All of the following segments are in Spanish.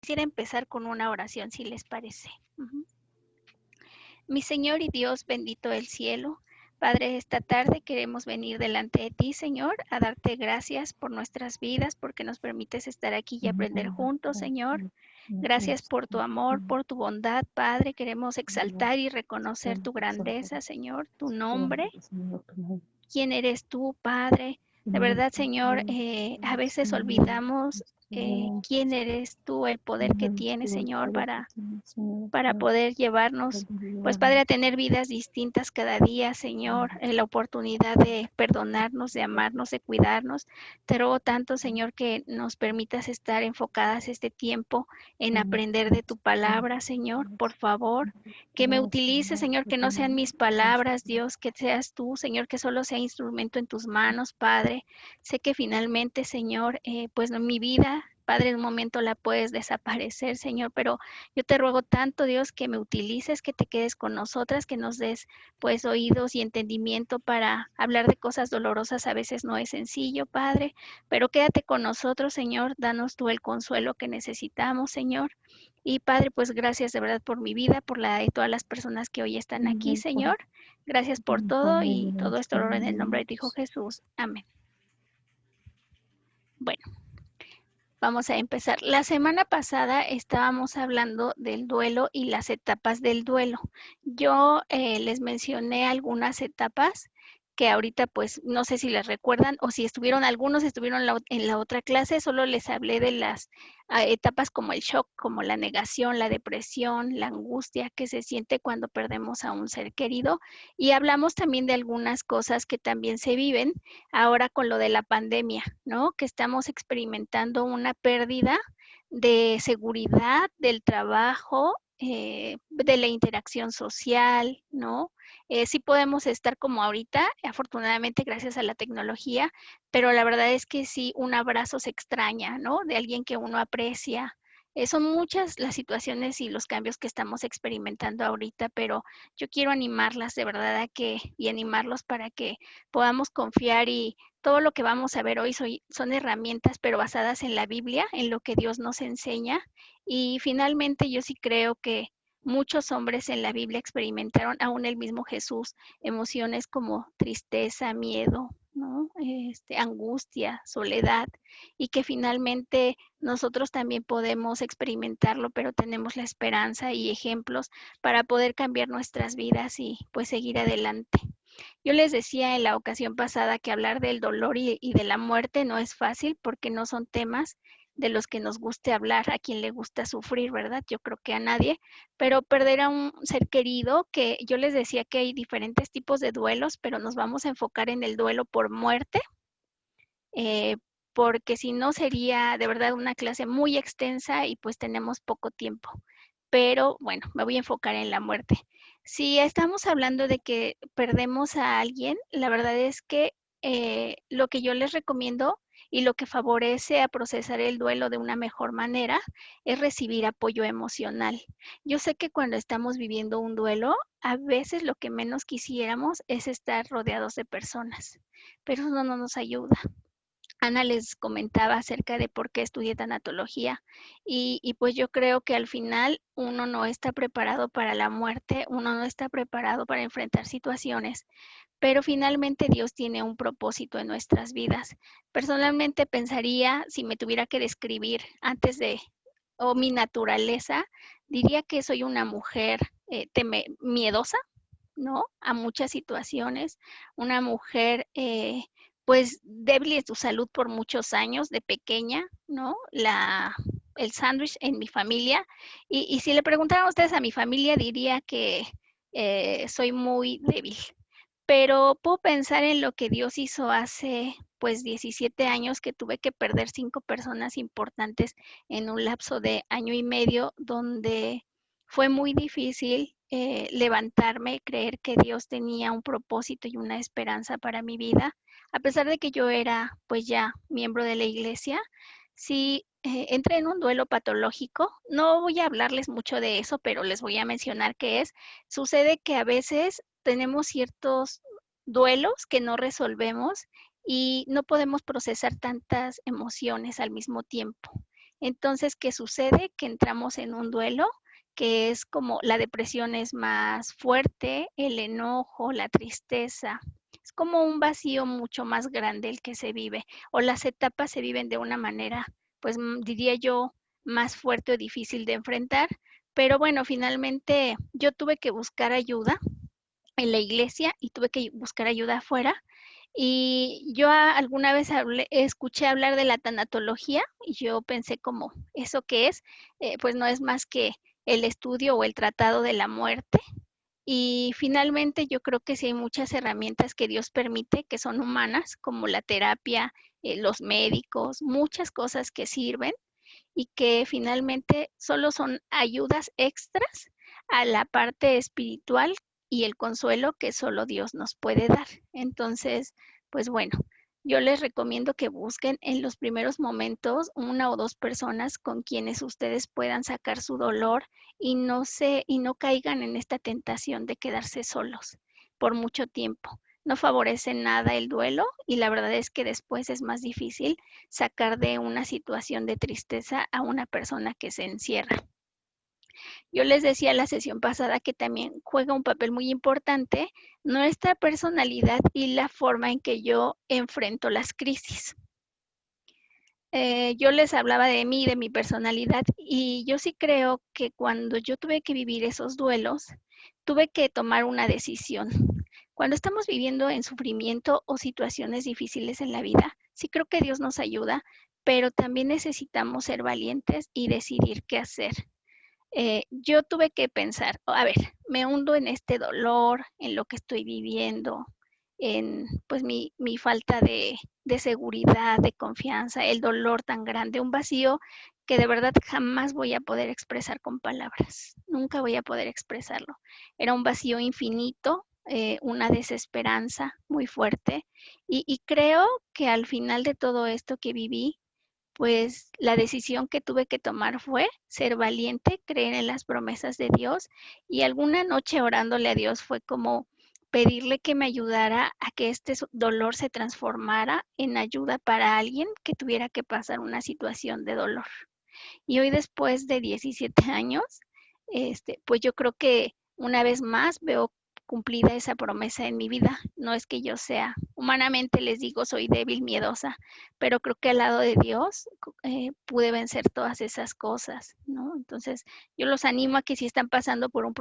Quisiera empezar con una oración, si les parece. Mi Señor y Dios bendito del cielo, Padre, esta tarde queremos venir delante de ti, Señor, a darte gracias por nuestras vidas, porque nos permites estar aquí y aprender juntos, Señor. Gracias por tu amor, por tu bondad, Padre. Queremos exaltar y reconocer tu grandeza, Señor, tu nombre. ¿Quién eres tú, Padre? De verdad, Señor, a veces olvidamos quién eres tú, el poder que tienes, Señor, para poder llevarnos, pues Padre, a tener vidas distintas cada día, Señor, la oportunidad de perdonarnos, de amarnos, de cuidarnos. Te ruego tanto, Señor, que nos permitas estar enfocadas este tiempo en aprender de tu palabra, Señor, por favor. Que me utilices, Señor, que no sean mis palabras, Dios, que seas tú, Señor, que solo sea instrumento en tus manos, Padre. Sé que finalmente, Señor, pues mi vida, Padre, en un momento la puedes desaparecer, Señor, pero yo te ruego tanto, Dios, que me utilices, que te quedes con nosotras, que nos des pues oídos y entendimiento para hablar de cosas dolorosas. A veces no es sencillo, Padre, pero quédate con nosotros, Señor. Danos tú el consuelo que necesitamos, Señor. Y Padre, pues gracias de verdad por mi vida, por la de todas las personas que hoy están aquí, Señor. Gracias por todo y todo esto oro en el nombre de tu Hijo Jesús. Amén. Bueno. Vamos a empezar. La semana pasada estábamos hablando del duelo y las etapas del duelo. Yo les mencioné algunas etapas que ahorita pues no sé si las recuerdan o si estuvieron, algunos estuvieron en la otra clase, solo les hablé de las etapas como el shock, como la negación, la depresión, la angustia que se siente cuando perdemos a un ser querido, y hablamos también de algunas cosas que también se viven ahora con lo de la pandemia, ¿no? Que estamos experimentando una pérdida de seguridad del trabajo, de la interacción social, ¿no? Sí podemos estar como ahorita, afortunadamente gracias a la tecnología, pero la verdad es que sí, un abrazo se extraña, ¿no? De alguien que uno aprecia. Son muchas las situaciones y los cambios que estamos experimentando ahorita, pero yo quiero animarlas de verdad y animarlos para que podamos confiar, y todo lo que vamos a ver hoy son herramientas, pero basadas en la Biblia, en lo que Dios nos enseña. Y finalmente yo sí creo que muchos hombres en la Biblia experimentaron, aún el mismo Jesús, emociones como tristeza, miedo, ¿no? Angustia, soledad, y que finalmente nosotros también podemos experimentarlo, pero tenemos la esperanza y ejemplos para poder cambiar nuestras vidas y pues seguir adelante. Yo les decía en la ocasión pasada que hablar del dolor y de la muerte no es fácil, porque no son temas de los que nos guste hablar, a quien le gusta sufrir, ¿verdad? Yo creo que a nadie, pero perder a un ser querido, que yo les decía que hay diferentes tipos de duelos, pero nos vamos a enfocar en el duelo por muerte, eh, porque si no sería de verdad una clase muy extensa y pues tenemos poco tiempo. Pero bueno, me voy a enfocar en la muerte. Si estamos hablando de que perdemos a alguien, la verdad es que lo que yo les recomiendo y lo que favorece a procesar el duelo de una mejor manera es recibir apoyo emocional. Yo sé que cuando estamos viviendo un duelo, a veces lo que menos quisiéramos es estar rodeados de personas, pero eso no nos ayuda. Ana les comentaba acerca de por qué estudié tanatología, y pues yo creo que al final uno no está preparado para la muerte, uno no está preparado para enfrentar situaciones, pero finalmente Dios tiene un propósito en nuestras vidas. Personalmente pensaría, si me tuviera que describir antes de, o mi naturaleza, diría que soy una mujer miedosa, ¿no? A muchas situaciones, una mujer pues débil en su salud por muchos años, de pequeña, ¿no? El sándwich en mi familia, y si le preguntaran a ustedes a mi familia, diría que soy muy débil, pero puedo pensar en lo que Dios hizo hace pues 17 años, que tuve que perder 5 personas importantes en un lapso de año y medio, donde fue muy difícil levantarme, creer que Dios tenía un propósito y una esperanza para mi vida, a pesar de que yo era pues ya miembro de la iglesia. Sí, entré en un duelo patológico. No voy a hablarles mucho de eso, pero les voy a mencionar qué es. Sucede que a veces tenemos ciertos duelos que no resolvemos y no podemos procesar tantas emociones al mismo tiempo. Entonces, ¿qué sucede? Que entramos en un duelo que es como la depresión es más fuerte, el enojo, la tristeza. Es como un vacío mucho más grande el que se vive, o las etapas se viven de una manera, pues diría yo, más fuerte o difícil de enfrentar. Pero bueno, finalmente yo tuve que buscar ayuda en la iglesia y tuve que buscar ayuda afuera. Y yo alguna vez escuché hablar de la tanatología y yo pensé como, ¿eso qué es? Pues no es más que el estudio o el tratado de la muerte. Y finalmente yo creo que sí hay muchas herramientas que Dios permite que son humanas, como la terapia, los médicos, muchas cosas que sirven y que finalmente solo son ayudas extras a la parte espiritual y el consuelo que solo Dios nos puede dar. Entonces, pues bueno, yo les recomiendo que busquen en los primeros momentos una o dos personas con quienes ustedes puedan sacar su dolor y no caigan en esta tentación de quedarse solos por mucho tiempo. No favorece nada el duelo y la verdad es que después es más difícil sacar de una situación de tristeza a una persona que se encierra. Yo les decía la sesión pasada que también juega un papel muy importante nuestra personalidad y la forma en que yo enfrento las crisis. Yo les hablaba de mí, de mi personalidad, y yo sí creo que cuando yo tuve que vivir esos duelos, tuve que tomar una decisión. Cuando estamos viviendo en sufrimiento o situaciones difíciles en la vida, sí creo que Dios nos ayuda, pero también necesitamos ser valientes y decidir qué hacer. Yo tuve que pensar, a ver, me hundo en este dolor, en lo que estoy viviendo, en pues mi falta de seguridad, de confianza, el dolor tan grande, un vacío que de verdad jamás voy a poder expresar con palabras, nunca voy a poder expresarlo. Era un vacío infinito, una desesperanza muy fuerte y creo que al final de todo esto que viví, pues la decisión que tuve que tomar fue ser valiente, creer en las promesas de Dios y alguna noche orándole a Dios fue como pedirle que me ayudara a que este dolor se transformara en ayuda para alguien que tuviera que pasar una situación de dolor. Y hoy después de 17 años, pues yo creo que una vez más veo cumplida esa promesa en mi vida. No es que yo sea, humanamente les digo, soy débil, miedosa, pero creo que al lado de Dios pude vencer todas esas cosas, ¿no? Entonces, yo los animo a que si están pasando por un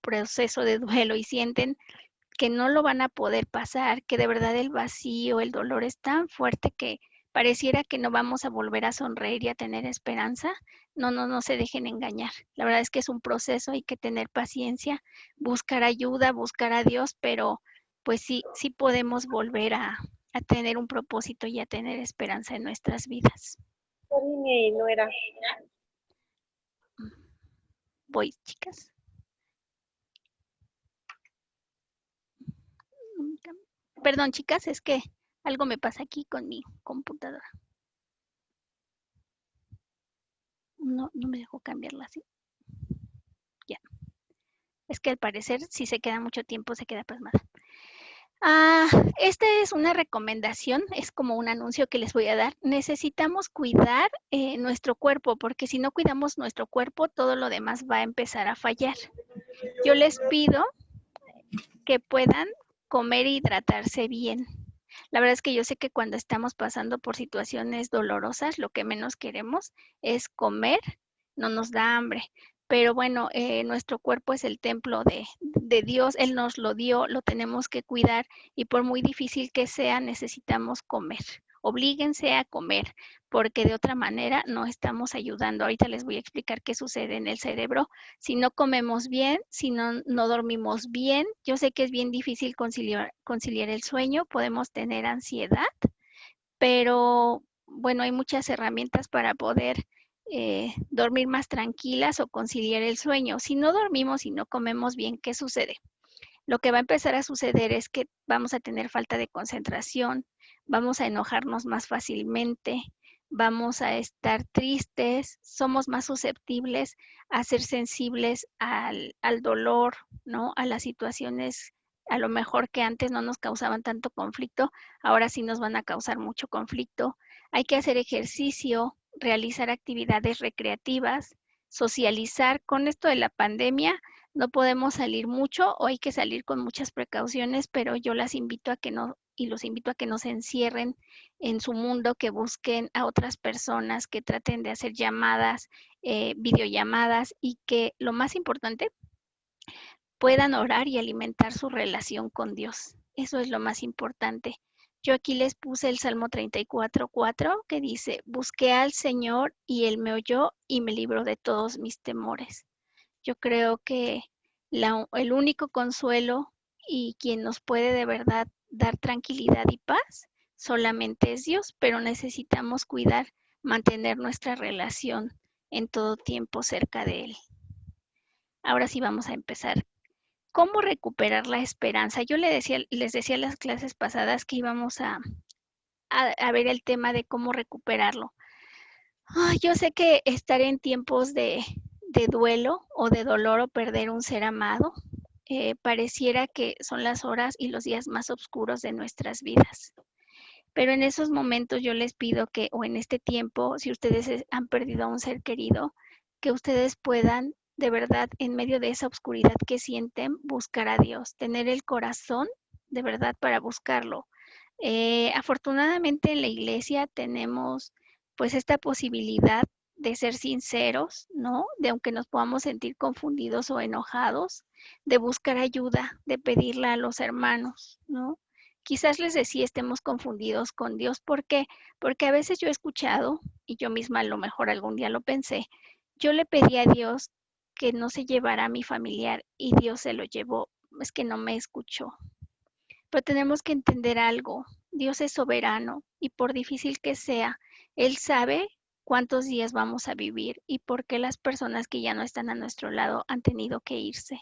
proceso de duelo y sienten que no lo van a poder pasar, que de verdad el vacío, el dolor es tan fuerte que pareciera que no vamos a volver a sonreír y a tener esperanza, no se dejen engañar. La verdad es que es un proceso, hay que tener paciencia, buscar ayuda, buscar a Dios, pero pues sí podemos volver a tener un propósito y a tener esperanza en nuestras vidas. No era. Voy, chicas. Perdón, chicas, es que algo me pasa aquí con mi computadora. No me dejó cambiarla así. Ya. Es que al parecer, si se queda mucho tiempo, se queda pasmada. Ah, esta es una recomendación, es como un anuncio que les voy a dar. Necesitamos cuidar nuestro cuerpo, porque si no cuidamos nuestro cuerpo, todo lo demás va a empezar a fallar. Yo les pido que puedan comer e hidratarse bien. La verdad es que yo sé que cuando estamos pasando por situaciones dolorosas, lo que menos queremos es comer, no nos da hambre. Pero bueno, nuestro cuerpo es el templo de Dios, Él nos lo dio, lo tenemos que cuidar y por muy difícil que sea, necesitamos comer. Oblíguense a comer, porque de otra manera no estamos ayudando. Ahorita les voy a explicar qué sucede en el cerebro si no comemos bien, si no dormimos bien. Yo sé que es bien difícil conciliar el sueño, podemos tener ansiedad, pero bueno, hay muchas herramientas para poder dormir más tranquilas o conciliar el sueño. Si no dormimos y no comemos bien, ¿qué sucede? Lo que va a empezar a suceder es que vamos a tener falta de concentración, vamos a enojarnos más fácilmente, vamos a estar tristes, somos más susceptibles a ser sensibles al dolor, ¿no? A las situaciones a lo mejor que antes no nos causaban tanto conflicto, ahora sí nos van a causar mucho conflicto. Hay que hacer ejercicio, realizar actividades recreativas, socializar. Con esto de la pandemia no podemos salir mucho o hay que salir con muchas precauciones, pero yo las invito a que no, y los invito a que no se encierren en su mundo, que busquen a otras personas, que traten de hacer llamadas, videollamadas y que lo más importante, puedan orar y alimentar su relación con Dios. Eso es lo más importante. Yo aquí les puse el Salmo 34:4 que dice, busqué al Señor y Él me oyó y me libró de todos mis temores. Yo creo que el único consuelo y quien nos puede de verdad dar tranquilidad y paz solamente es Dios, pero necesitamos cuidar, mantener nuestra relación en todo tiempo cerca de Él. Ahora sí vamos a empezar. ¿Cómo recuperar la esperanza? Yo les decía en las clases pasadas que íbamos a ver el tema de cómo recuperarlo. Yo sé que estar en tiempos de duelo o de dolor o perder un ser amado, pareciera que son las horas y los días más oscuros de nuestras vidas. Pero en esos momentos yo les pido que, o en este tiempo, si ustedes han perdido a un ser querido, que ustedes puedan, de verdad, en medio de esa oscuridad que sienten, buscar a Dios, tener el corazón de verdad para buscarlo. Afortunadamente en la iglesia tenemos pues esta posibilidad de ser sinceros, ¿no? De aunque nos podamos sentir confundidos o enojados, de buscar ayuda, de pedirla a los hermanos, ¿no? Quizás les decía estemos confundidos con Dios. ¿Por qué? Porque a veces yo he escuchado, y yo misma a lo mejor algún día lo pensé, yo le pedí a Dios que no se llevara a mi familiar y Dios se lo llevó. Es que no me escuchó. Pero tenemos que entender algo. Dios es soberano y por difícil que sea, Él sabe cuántos días vamos a vivir y por qué las personas que ya no están a nuestro lado han tenido que irse.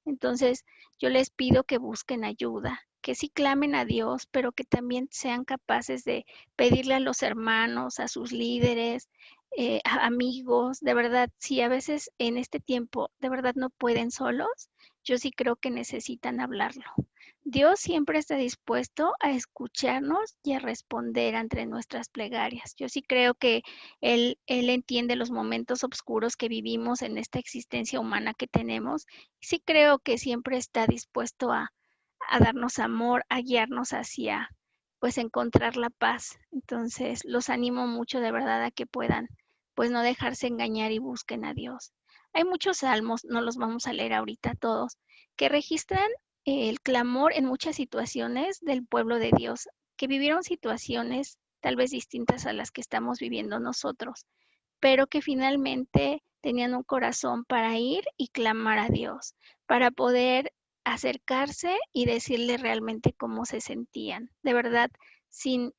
Entonces, yo les pido que busquen ayuda, que sí clamen a Dios, pero que también sean capaces de pedirle a los hermanos, a sus líderes, a amigos, de verdad, si a veces en este tiempo de verdad no pueden solos, yo sí creo que necesitan hablarlo. Dios siempre está dispuesto a escucharnos y a responder ante nuestras plegarias. Yo sí creo que Él entiende los momentos oscuros que vivimos en esta existencia humana que tenemos. Sí creo que siempre está dispuesto a darnos amor, a guiarnos hacia, pues, encontrar la paz. Entonces, los animo mucho de verdad a que puedan, pues, no dejarse engañar y busquen a Dios. Hay muchos salmos, no los vamos a leer ahorita todos, que registran el clamor en muchas situaciones del pueblo de Dios, que vivieron situaciones tal vez distintas a las que estamos viviendo nosotros, pero que finalmente tenían un corazón para ir y clamar a Dios, para poder acercarse y decirle realmente cómo se sentían, de verdad, sin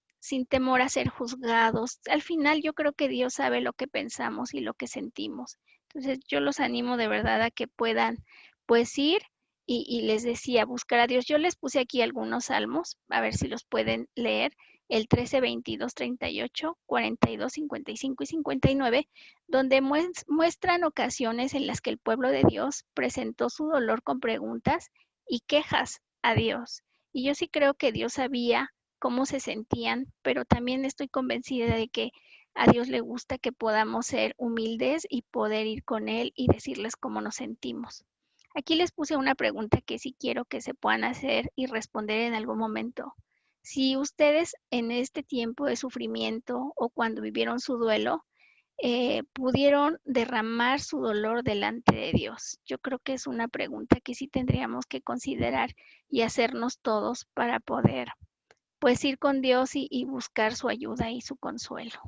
temor a ser juzgados. Al final yo creo que Dios sabe lo que pensamos y lo que sentimos. Entonces yo los animo de verdad a que puedan pues ir y les decía buscar a Dios. Yo les puse aquí algunos salmos, a ver si los pueden leer el 13, 22, 38, 42, 55 y 59, donde muestran ocasiones en las que el pueblo de Dios presentó su dolor con preguntas y quejas a Dios. Y yo sí creo que Dios sabía cómo se sentían, pero también estoy convencida de que a Dios le gusta que podamos ser humildes y poder ir con Él y decirles cómo nos sentimos. Aquí les puse una pregunta que sí quiero que se puedan hacer y responder en algún momento. Si ustedes en este tiempo de sufrimiento o cuando vivieron su duelo, pudieron derramar su dolor delante de Dios. Yo creo que es una pregunta que sí tendríamos que considerar y hacernos todos para poder, pues, ir con Dios y buscar su ayuda y su consuelo.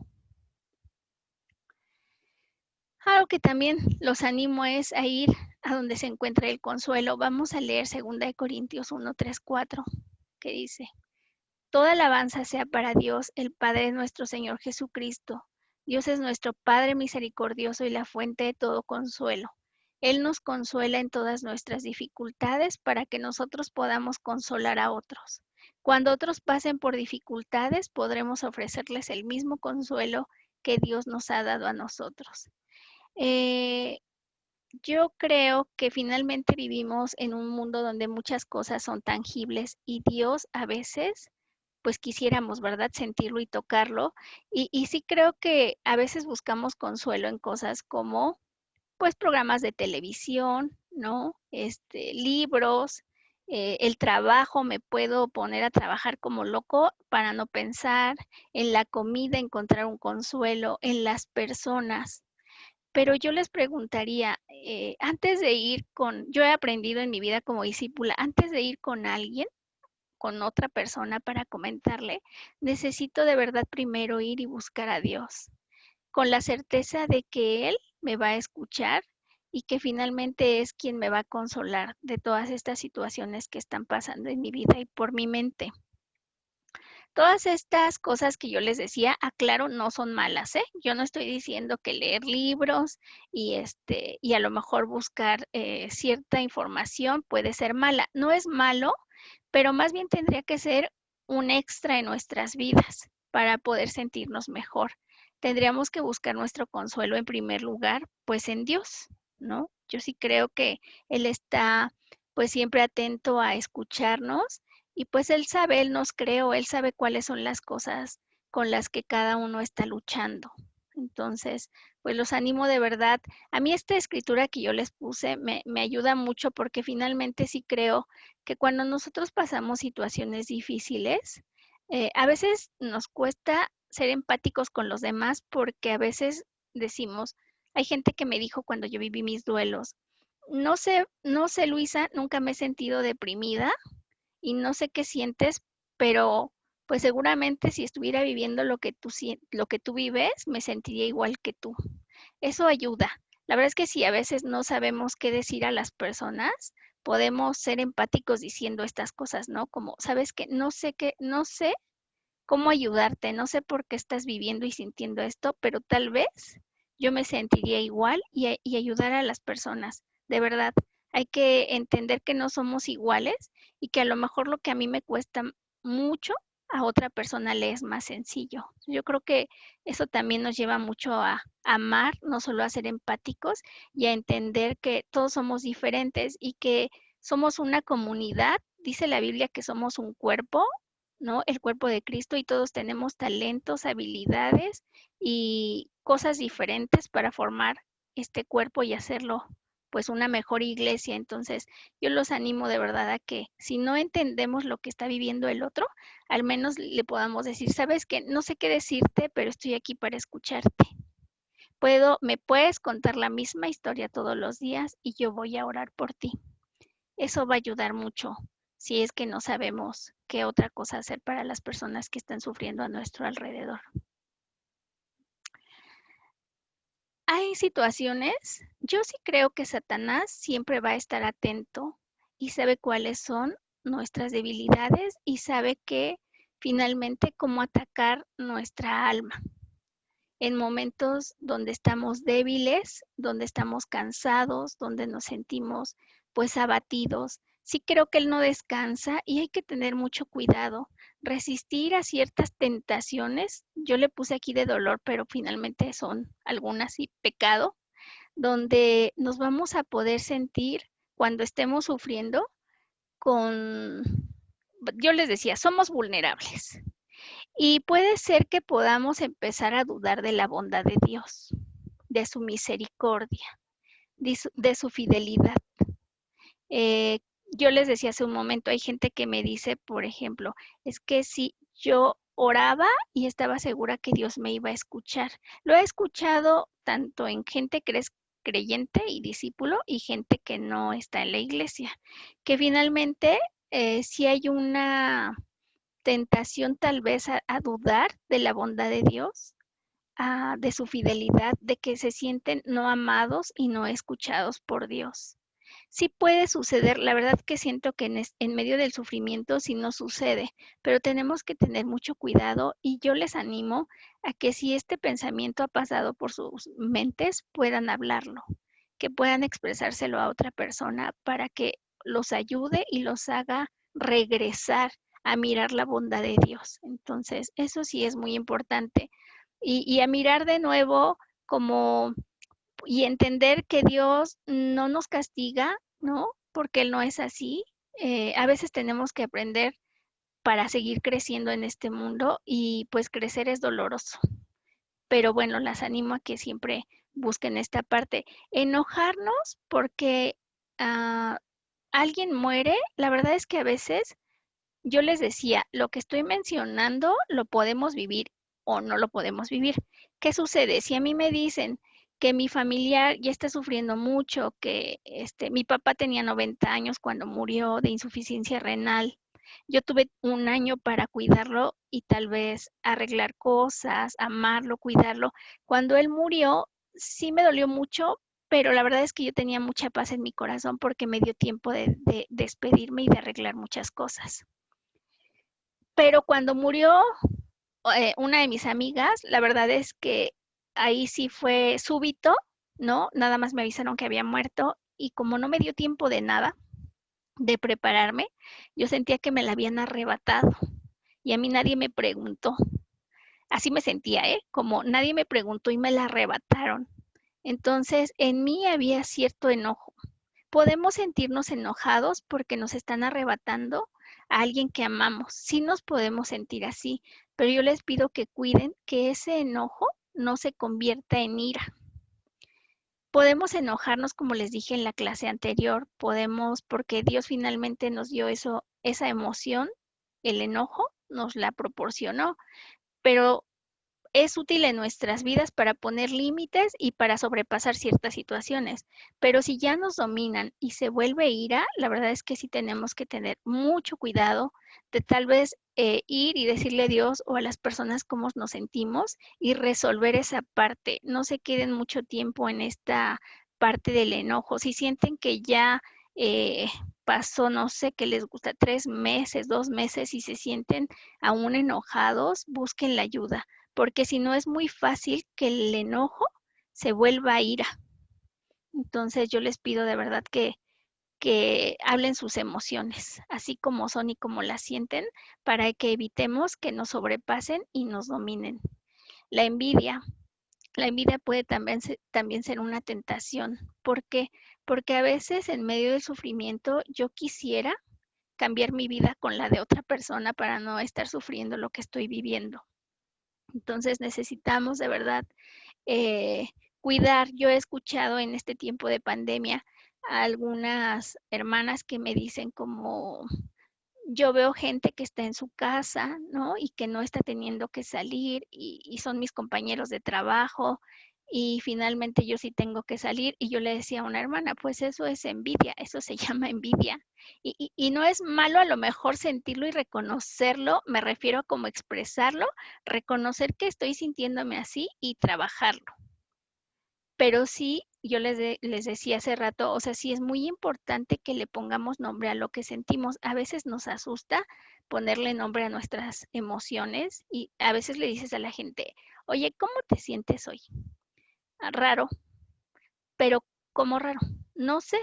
Algo que también los animo es a ir a donde se encuentra el consuelo. Vamos a leer 2 Corintios 1, 3, 4, que dice: Toda alabanza sea para Dios, el Padre de nuestro Señor Jesucristo. Dios es nuestro Padre misericordioso y la fuente de todo consuelo. Él nos consuela en todas nuestras dificultades para que nosotros podamos consolar a otros. Cuando otros pasen por dificultades, podremos ofrecerles el mismo consuelo que Dios nos ha dado a nosotros. Eh, yo creo que finalmente vivimos en un mundo donde muchas cosas son tangibles y Dios a veces pues quisiéramos, ¿verdad? Sentirlo y tocarlo. Y sí creo que a veces buscamos consuelo en cosas como, pues, programas de televisión, ¿no? Libros, el trabajo, me puedo poner a trabajar como loco para no pensar, en la comida encontrar un consuelo, en las personas. Pero yo les preguntaría, antes de ir con, yo he aprendido en mi vida como discípula, antes de ir con alguien, con otra persona para comentarle, necesito de verdad primero ir y buscar a Dios, con la certeza de que Él me va a escuchar y que finalmente es quien me va a consolar de todas estas situaciones que están pasando en mi vida y por mi mente. Todas estas cosas que yo les decía, aclaro, no son malas, ¿eh? Yo no estoy diciendo que leer libros y a lo mejor buscar cierta información puede ser mala. No es malo, pero más bien tendría que ser un extra en nuestras vidas para poder sentirnos mejor. Tendríamos que buscar nuestro consuelo en primer lugar, pues en Dios, ¿no? Yo sí creo que Él está pues siempre atento a escucharnos y pues Él sabe, Él nos creó, Él sabe cuáles son las cosas con las que cada uno está luchando. Entonces, pues los animo de verdad. A mí esta escritura que yo les puse me ayuda mucho porque finalmente sí creo que cuando nosotros pasamos situaciones difíciles, a veces nos cuesta ser empáticos con los demás porque a veces decimos, hay gente que me dijo cuando yo viví mis duelos, no sé, Luisa, nunca me he sentido deprimida y no sé qué sientes, pero pues seguramente si estuviera viviendo lo que tú vives, me sentiría igual que tú. Eso ayuda. La verdad es que si a veces no sabemos qué decir a las personas, podemos ser empáticos diciendo estas cosas, ¿no? Como, sabes que no sé cómo ayudarte, no sé por qué estás viviendo y sintiendo esto, pero tal vez yo me sentiría igual y ayudar a las personas. De verdad, hay que entender que no somos iguales y que a lo mejor lo que a mí me cuesta mucho, a otra persona le es más sencillo. Yo creo que eso también nos lleva mucho a amar, no solo a ser empáticos y a entender que todos somos diferentes y que somos una comunidad. Dice la Biblia que somos un cuerpo, ¿no? El cuerpo de Cristo y todos tenemos talentos, habilidades y cosas diferentes para formar este cuerpo y hacerlo pues una mejor iglesia. Entonces, yo los animo de verdad a que si no entendemos lo que está viviendo el otro, al menos le podamos decir, sabes que no sé qué decirte, pero estoy aquí para escucharte. Me puedes contar la misma historia todos los días y yo voy a orar por ti. Eso va a ayudar mucho si es que no sabemos qué otra cosa hacer para las personas que están sufriendo a nuestro alrededor. Hay situaciones, yo sí creo que Satanás siempre va a estar atento y sabe cuáles son nuestras debilidades y sabe que finalmente cómo atacar nuestra alma en momentos donde estamos débiles, donde estamos cansados, donde nos sentimos pues abatidos. Sí creo que Él no descansa y hay que tener mucho cuidado. Resistir a ciertas tentaciones, yo le puse aquí de dolor, pero finalmente son algunas y pecado, donde nos vamos a poder sentir cuando estemos sufriendo con, yo les decía, somos vulnerables. Y puede ser que podamos empezar a dudar de la bondad de Dios, de su misericordia, de su fidelidad. Eh, yo les decía hace un momento, hay gente que me dice, por ejemplo, es que si yo oraba y estaba segura que Dios me iba a escuchar. Lo he escuchado tanto en gente que es creyente y discípulo y gente que no está en la iglesia, que finalmente si hay una tentación tal vez a dudar de la bondad de Dios, de su fidelidad, de que se sienten no amados y no escuchados por Dios. Sí puede suceder, la verdad que siento que en medio del sufrimiento sí no sucede, pero tenemos que tener mucho cuidado y yo les animo a que si este pensamiento ha pasado por sus mentes, puedan hablarlo, que puedan expresárselo a otra persona para que los ayude y los haga regresar a mirar la bondad de Dios. Entonces, eso sí es muy importante. Y a mirar de nuevo como y entender que Dios no nos castiga, ¿no? Porque Él no es así. A veces tenemos que aprender para seguir creciendo en este mundo y pues crecer es doloroso. Pero bueno, las animo a que siempre busquen esta parte. Enojarnos porque ah, alguien muere, la verdad es que a veces yo les decía, lo que estoy mencionando lo podemos vivir o no lo podemos vivir. ¿Qué sucede? Si a mí me dicen que mi familiar ya está sufriendo mucho, que mi papá tenía 90 años cuando murió de insuficiencia renal, yo tuve un año para cuidarlo y tal vez arreglar cosas, amarlo, cuidarlo. Cuando él murió, sí me dolió mucho, pero la verdad es que yo tenía mucha paz en mi corazón porque me dio tiempo de despedirme y de arreglar muchas cosas. Pero cuando murió una de mis amigas, la verdad es que ahí sí fue súbito, ¿no? Nada más me avisaron que había muerto y como no me dio tiempo de nada, de prepararme, yo sentía que me la habían arrebatado y a mí nadie me preguntó. Así me sentía, ¿eh? Como nadie me preguntó y me la arrebataron. Entonces, en mí había cierto enojo. Podemos sentirnos enojados porque nos están arrebatando a alguien que amamos. Sí nos podemos sentir así, pero yo les pido que cuiden que ese enojo no se convierta en ira. Podemos enojarnos, como les dije en la clase anterior, podemos, porque Dios finalmente nos dio eso, esa emoción, el enojo, nos la proporcionó, pero es útil en nuestras vidas para poner límites y para sobrepasar ciertas situaciones. Pero si ya nos dominan y se vuelve ira, la verdad es que sí tenemos que tener mucho cuidado de tal vez ir y decirle a Dios o a las personas cómo nos sentimos y resolver esa parte. No se queden mucho tiempo en esta parte del enojo. Si sienten que ya eh, pasó, no sé, qué les gusta, 3 meses, 2 meses y se sienten aún enojados, busquen la ayuda porque si no es muy fácil que el enojo se vuelva ira. Entonces yo les pido de verdad que hablen sus emociones, así como son y como las sienten, para que evitemos que nos sobrepasen y nos dominen. La envidia. La envidia puede también ser una tentación. ¿Por qué? Porque a veces en medio del sufrimiento yo quisiera cambiar mi vida con la de otra persona para no estar sufriendo lo que estoy viviendo. Entonces necesitamos de verdad eh, cuidar. Yo he escuchado en este tiempo de pandemia a algunas hermanas que me dicen como yo veo gente que está en su casa, ¿no? Y que no está teniendo que salir y son mis compañeros de trabajo y finalmente yo sí tengo que salir y yo le decía a una hermana, pues eso es envidia, eso se llama envidia. Y no es malo a lo mejor sentirlo y reconocerlo, me refiero a como expresarlo, reconocer que estoy sintiéndome así y trabajarlo. Pero sí, yo les decía hace rato, o sea, sí es muy importante que le pongamos nombre a lo que sentimos. A veces nos asusta ponerle nombre a nuestras emociones y a veces le dices a la gente, oye, ¿cómo te sientes hoy? "Ah, raro, pero ¿cómo raro? No sé,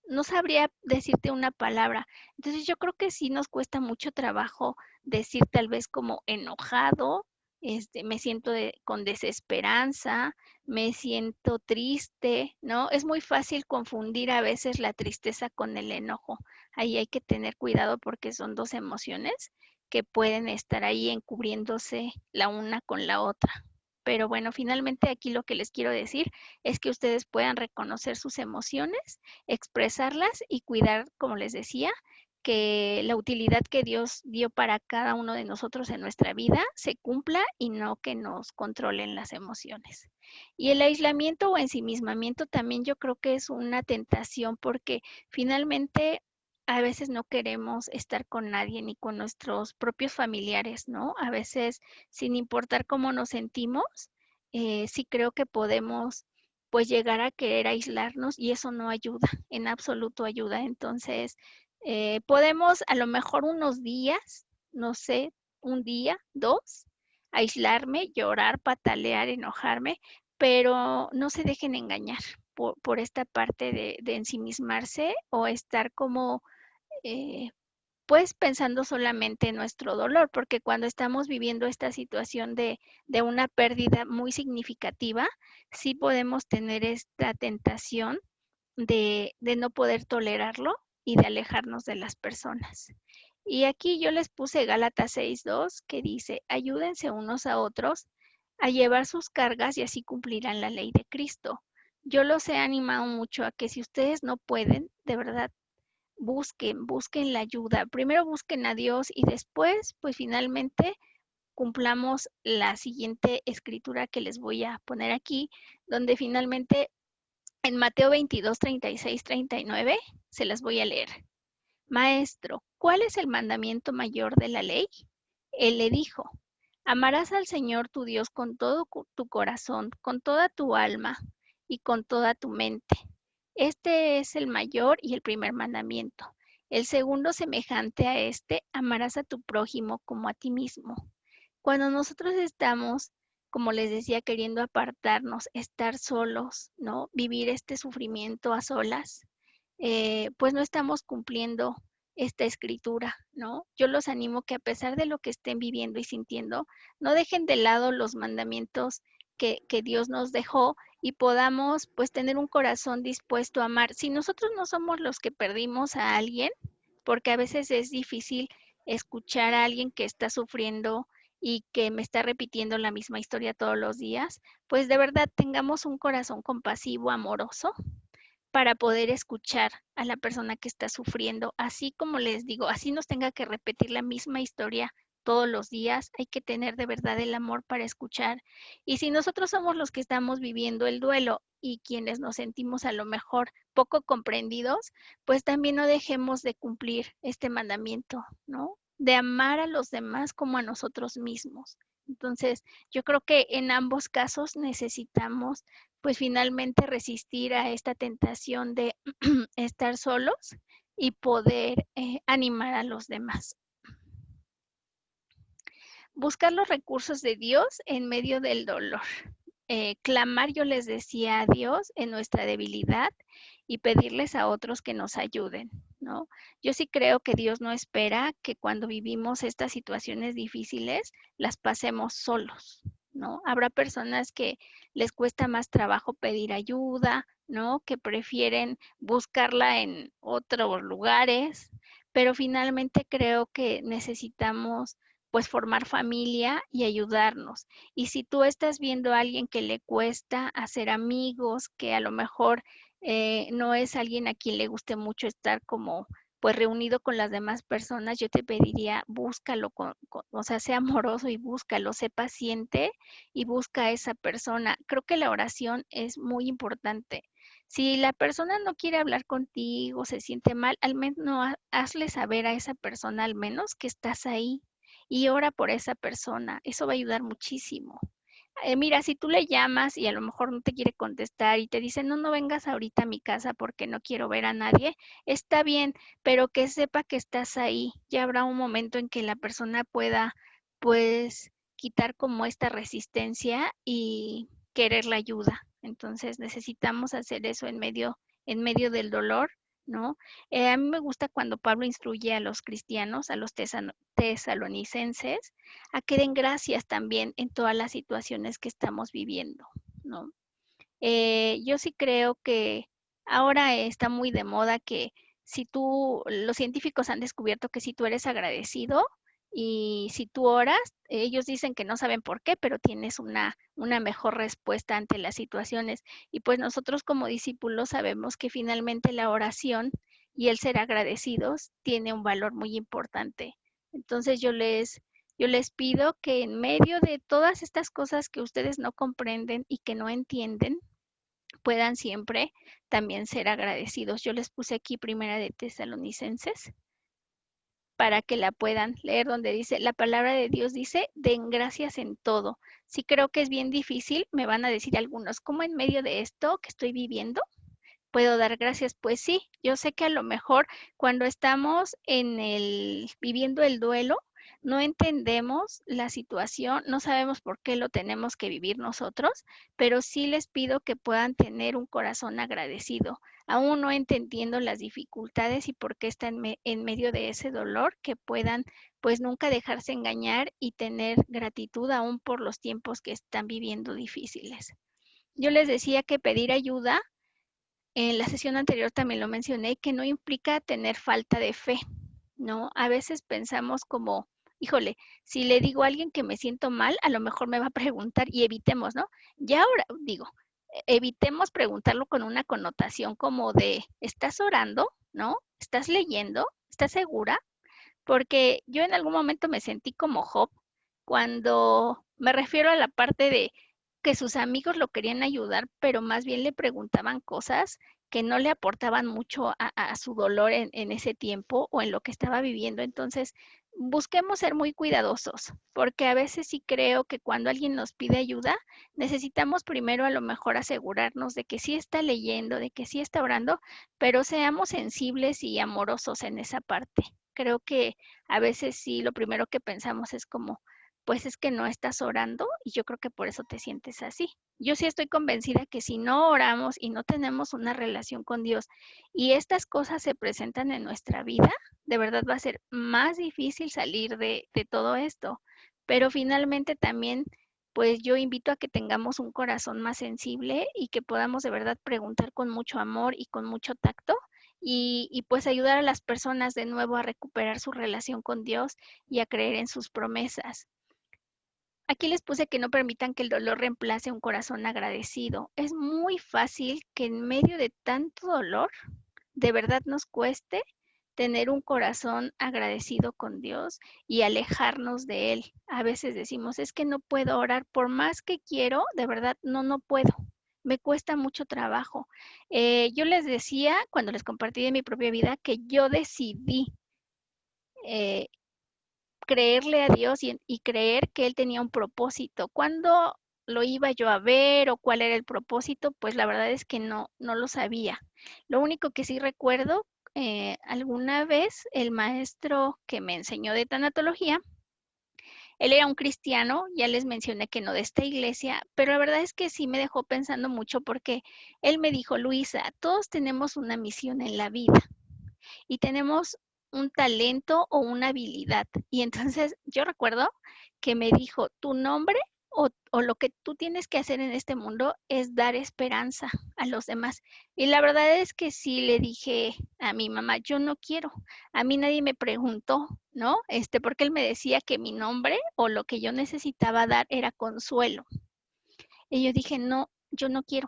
no sabría decirte una palabra. Entonces yo creo que sí nos cuesta mucho trabajo decir tal vez como enojado, me siento con desesperanza, me siento triste, ¿no? Es muy fácil confundir a veces la tristeza con el enojo. Ahí hay que tener cuidado porque son dos emociones que pueden estar ahí encubriéndose la una con la otra. Pero bueno, finalmente aquí lo que les quiero decir es que ustedes puedan reconocer sus emociones, expresarlas y cuidar, como les decía, que la utilidad que Dios dio para cada uno de nosotros en nuestra vida se cumpla y no que nos controlen las emociones. Y el aislamiento o ensimismamiento también yo creo que es una tentación porque finalmente a veces no queremos estar con nadie ni con nuestros propios familiares, ¿no? A veces, sin importar cómo nos sentimos, sí creo que podemos pues llegar a querer aislarnos y eso no ayuda, en absoluto ayuda. Entonces, podemos a lo mejor unos días, no sé, un día, dos, aislarme, llorar, patalear, enojarme, pero no se dejen engañar por esta parte de ensimismarse o estar como eh, pues pensando solamente en nuestro dolor, porque cuando estamos viviendo esta situación de una pérdida muy significativa, sí podemos tener esta tentación de no poder tolerarlo y de alejarnos de las personas. Y aquí yo les puse Gálatas 6:2, que dice, ayúdense unos a otros a llevar sus cargas y así cumplirán la ley de Cristo. Yo los he animado mucho a que si ustedes no pueden, de verdad, busquen la ayuda. Primero busquen a Dios y después, pues finalmente, cumplamos la siguiente escritura que les voy a poner aquí, donde finalmente en Mateo 22, 36, 39, se las voy a leer. Maestro, ¿cuál es el mandamiento mayor de la ley? Él le dijo, amarás al Señor tu Dios con todo tu corazón, con toda tu alma y con toda tu mente. Este es el mayor y el primer mandamiento. El segundo semejante a este, amarás a tu prójimo como a ti mismo. Cuando nosotros estamos, como les decía, queriendo apartarnos, estar solos, ¿no? Vivir este sufrimiento a solas, pues no estamos cumpliendo esta escritura, ¿no? Yo los animo que a pesar de lo que estén viviendo y sintiendo, no dejen de lado los mandamientos que Dios nos dejó y podamos pues tener un corazón dispuesto a amar. Si nosotros no somos los que perdimos a alguien, porque a veces es difícil escuchar a alguien que está sufriendo y que me está repitiendo la misma historia todos los días, pues de verdad tengamos un corazón compasivo, amoroso, para poder escuchar a la persona que está sufriendo. Así como les digo, así nos tenga que repetir la misma historia todos los días, hay que tener de verdad el amor para escuchar. Y si nosotros somos los que estamos viviendo el duelo y quienes nos sentimos a lo mejor poco comprendidos, pues también no dejemos de cumplir este mandamiento, ¿no? De amar a los demás como a nosotros mismos. Entonces, yo creo que en ambos casos necesitamos pues finalmente resistir a esta tentación de estar solos y poder animar a los demás. Buscar los recursos de Dios en medio del dolor. Clamar, yo les decía, a Dios en nuestra debilidad y pedirles a otros que nos ayuden, ¿no? Yo sí creo que Dios no espera que cuando vivimos estas situaciones difíciles las pasemos solos, ¿no? Habrá personas que les cuesta más trabajo pedir ayuda, ¿no? Que prefieren buscarla en otros lugares, pero finalmente creo que necesitamos pues formar familia y ayudarnos. Y si tú estás viendo a alguien que le cuesta hacer amigos, que a lo mejor no es alguien a quien le guste mucho estar como pues reunido con las demás personas, yo te pediría búscalo, o sea, sea amoroso y búscalo, sé paciente y busca a esa persona. Creo que la oración es muy importante. Si la persona no quiere hablar contigo, se siente mal, al menos no, hazle saber a esa persona al menos que estás ahí y ora por esa persona. Eso va a ayudar muchísimo. Mira, si tú le llamas y a lo mejor no te quiere contestar y te dice, no, no vengas ahorita a mi casa porque no quiero ver a nadie, está bien, pero que sepa que estás ahí. Ya habrá un momento en que la persona pueda, pues, quitar como esta resistencia y querer la ayuda. Entonces necesitamos hacer eso en medio del dolor, ¿no? A mí me gusta cuando Pablo instruye a los cristianos, a los tesalonicenses, a que den gracias también en todas las situaciones que estamos viviendo, ¿no? Yo sí creo que ahora está muy de moda que si tú, los científicos han descubierto que si tú eres agradecido y si tú oras, ellos dicen que no saben por qué, pero tienes una mejor respuesta ante las situaciones. Y pues nosotros como discípulos sabemos que finalmente la oración y el ser agradecidos tiene un valor muy importante. Entonces yo les pido que en medio de todas estas cosas que ustedes no comprenden y que no entienden, puedan siempre también ser agradecidos. Yo les puse aquí Primera de Tesalonicenses para que la puedan leer, donde dice, la palabra de Dios dice, den gracias en todo. Sí creo que es bien difícil, me van a decir algunos, ¿cómo en medio de esto que estoy viviendo puedo dar gracias? Pues sí, yo sé que a lo mejor cuando estamos viviendo el duelo, no entendemos la situación, no sabemos por qué lo tenemos que vivir nosotros, pero sí les pido que puedan tener un corazón agradecido, aún no entendiendo las dificultades y por qué están en medio de ese dolor, que puedan pues nunca dejarse engañar y tener gratitud aún por los tiempos que están viviendo difíciles. Yo les decía que pedir ayuda en la sesión anterior también lo mencioné, que no implica tener falta de fe, ¿no? A veces pensamos como, híjole, si le digo a alguien que me siento mal, a lo mejor me va a preguntar y evitemos, ¿no? Ya ahora digo, evitemos preguntarlo con una connotación como de, ¿estás orando? ¿No? ¿Estás leyendo? ¿Estás segura? Porque yo en algún momento me sentí como Job cuando me refiero a la parte de que sus amigos lo querían ayudar, pero más bien le preguntaban cosas que no le aportaban mucho a su dolor en ese tiempo o en lo que estaba viviendo. Entonces, busquemos ser muy cuidadosos, porque a veces sí creo que cuando alguien nos pide ayuda, necesitamos primero a lo mejor asegurarnos de que sí está leyendo, de que sí está orando, pero seamos sensibles y amorosos en esa parte. Creo que a veces sí, lo primero que pensamos es como, pues es que no estás orando y yo creo que por eso te sientes así. Yo sí estoy convencida que si no oramos y no tenemos una relación con Dios y estas cosas se presentan en nuestra vida, de verdad va a ser más difícil salir de todo esto. Pero finalmente también, pues yo invito a que tengamos un corazón más sensible y que podamos de verdad preguntar con mucho amor y con mucho tacto y pues ayudar a las personas de nuevo a recuperar su relación con Dios y a creer en sus promesas. Aquí les puse que no permitan que el dolor reemplace un corazón agradecido. Es muy fácil que en medio de tanto dolor, de verdad nos cueste tener un corazón agradecido con Dios y alejarnos de Él. A veces decimos, es que no puedo orar, por más que quiero, de verdad, no puedo. Me cuesta mucho trabajo. Yo les decía, cuando les compartí de mi propia vida, que yo decidí eh, creerle a Dios y creer que Él tenía un propósito. ¿Cuándo lo iba yo a ver o cuál era el propósito? Pues la verdad es que no lo sabía. Lo único que sí recuerdo, alguna vez el maestro que me enseñó de tanatología, él era un cristiano, ya les mencioné que no de esta iglesia, pero la verdad es que sí me dejó pensando mucho porque él me dijo, Luisa, todos tenemos una misión en la vida y tenemos un talento o una habilidad. Y entonces yo recuerdo que me dijo, tu nombre o lo que tú tienes que hacer en este mundo es dar esperanza a los demás. Y la verdad es que sí le dije a mi mamá, yo no quiero. A mí nadie me preguntó, ¿no? Porque él me decía que mi nombre o lo que yo necesitaba dar era consuelo. Y yo dije, no, yo no quiero,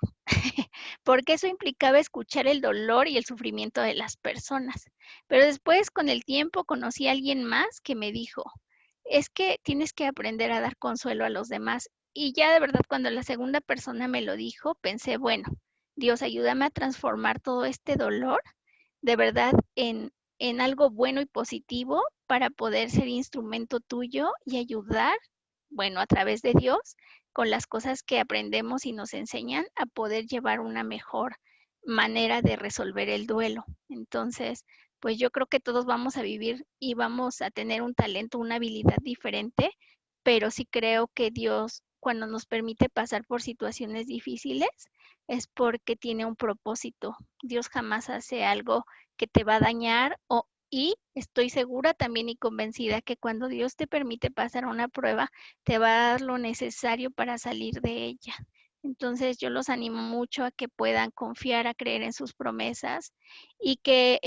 porque eso implicaba escuchar el dolor y el sufrimiento de las personas. Pero después, con el tiempo, conocí a alguien más que me dijo, es que tienes que aprender a dar consuelo a los demás. Y ya de verdad, cuando la segunda persona me lo dijo, pensé, bueno, Dios, ayúdame a transformar todo este dolor de verdad en algo bueno y positivo para poder ser instrumento tuyo y ayudar, bueno, a través de Dios, con las cosas que aprendemos y nos enseñan a poder llevar una mejor manera de resolver el duelo. Entonces, pues yo creo que todos vamos a vivir y vamos a tener un talento, una habilidad diferente, pero sí creo que Dios, cuando nos permite pasar por situaciones difíciles, es porque tiene un propósito. Dios jamás hace algo que te va a dañar y estoy segura también y convencida que cuando Dios te permite pasar una prueba, te va a dar lo necesario para salir de ella. Entonces yo los animo mucho a que puedan confiar, a creer en sus promesas y que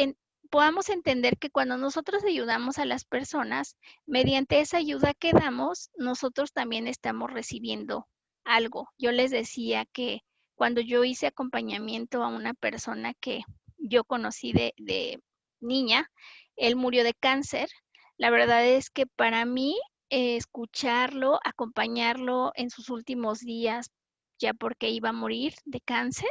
podamos entender que cuando nosotros ayudamos a las personas, mediante esa ayuda que damos, nosotros también estamos recibiendo algo. Yo les decía que cuando yo hice acompañamiento a una persona que yo conocí de niña, él murió de cáncer. La verdad es que para mí escucharlo, acompañarlo en sus últimos días, ya porque iba a morir de cáncer,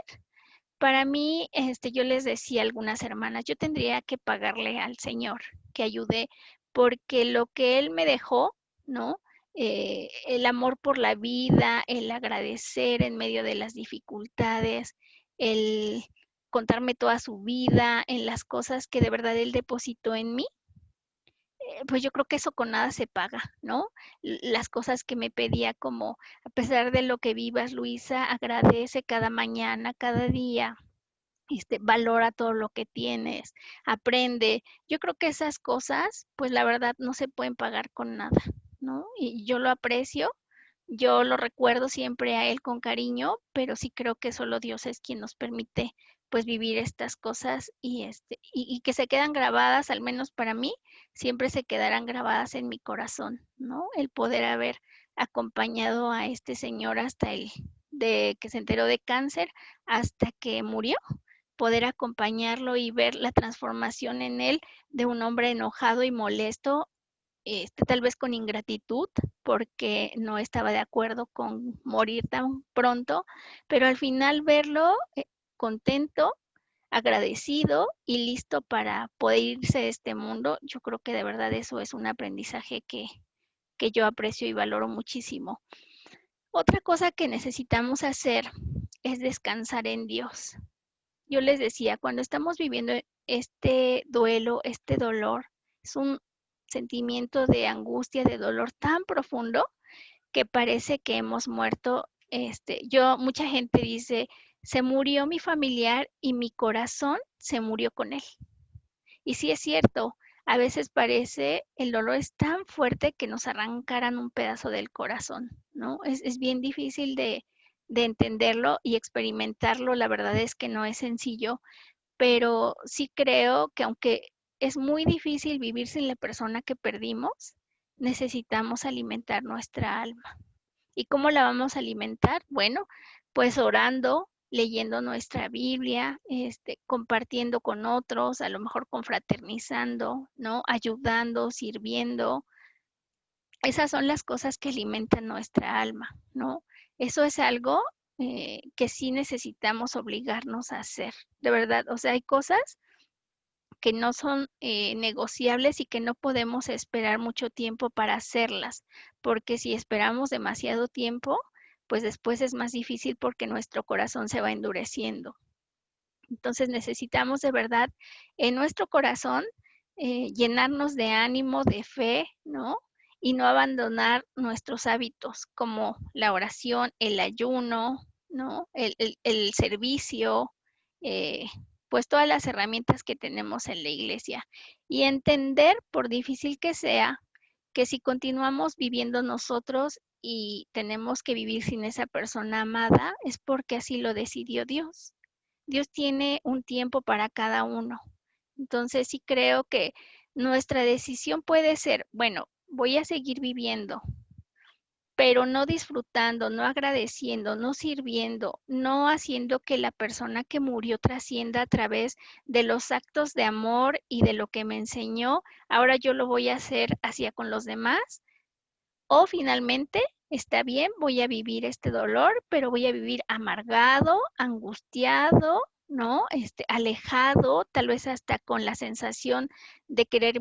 para mí, yo les decía a algunas hermanas, yo tendría que pagarle al Señor que ayude, porque lo que Él me dejó, ¿no? El amor por la vida, el agradecer en medio de las dificultades, el contarme toda su vida, en las cosas que de verdad Él depositó en mí, pues yo creo que eso con nada se paga, ¿no? Las cosas que me pedía como, a pesar de lo que vivas, Luisa, agradece cada mañana, cada día, valora todo lo que tienes, aprende. Yo creo que esas cosas, pues la verdad no se pueden pagar con nada, ¿no? Y yo lo aprecio, yo lo recuerdo siempre a él con cariño, pero sí creo que solo Dios es quien nos permite pues vivir estas cosas y que se quedan grabadas, al menos para mí, siempre se quedarán grabadas en mi corazón, ¿no? El poder haber acompañado a este señor hasta de que se enteró de cáncer hasta que murió, poder acompañarlo y ver la transformación en él de un hombre enojado y molesto, tal vez con ingratitud, porque no estaba de acuerdo con morir tan pronto, pero al final verlo contento, agradecido y listo para poder irse de este mundo, yo creo que de verdad eso es un aprendizaje que yo aprecio y valoro muchísimo. Otra cosa que necesitamos hacer es descansar en Dios. Yo les decía, cuando estamos viviendo este duelo, este dolor, es un sentimiento de angustia, de dolor tan profundo que parece que hemos muerto. Mucha gente dice, se murió mi familiar y mi corazón se murió con él. Y sí es cierto, a veces parece el dolor es tan fuerte que nos arrancaran un pedazo del corazón, ¿no? Es bien difícil de entenderlo y experimentarlo. La verdad es que no es sencillo, pero sí creo que aunque es muy difícil vivir sin la persona que perdimos, necesitamos alimentar nuestra alma. ¿Y cómo la vamos a alimentar? Bueno, pues orando, leyendo nuestra Biblia, compartiendo con otros, a lo mejor confraternizando, ¿no? Ayudando, sirviendo. Esas son las cosas que alimentan nuestra alma, ¿no? Eso es algo que sí necesitamos obligarnos a hacer, de verdad. O sea, hay cosas que no son negociables y que no podemos esperar mucho tiempo para hacerlas, porque si esperamos demasiado tiempo, pues después es más difícil porque nuestro corazón se va endureciendo. Entonces necesitamos de verdad en nuestro corazón llenarnos de ánimo, de fe, ¿no? Y no abandonar nuestros hábitos como la oración, el ayuno, ¿no? El servicio, eh, pues todas las herramientas que tenemos en la iglesia. Y entender, por difícil que sea, que si continuamos viviendo nosotros y tenemos que vivir sin esa persona amada, es porque así lo decidió Dios. Dios tiene un tiempo para cada uno. Entonces sí creo que nuestra decisión puede ser, bueno, voy a seguir viviendo, pero no disfrutando, no agradeciendo, no sirviendo, no haciendo que la persona que murió trascienda a través de los actos de amor y de lo que me enseñó, ahora yo lo voy a hacer hacia con los demás. O finalmente, está bien, voy a vivir este dolor, pero voy a vivir amargado, angustiado, ¿no? Alejado, tal vez hasta con la sensación de querer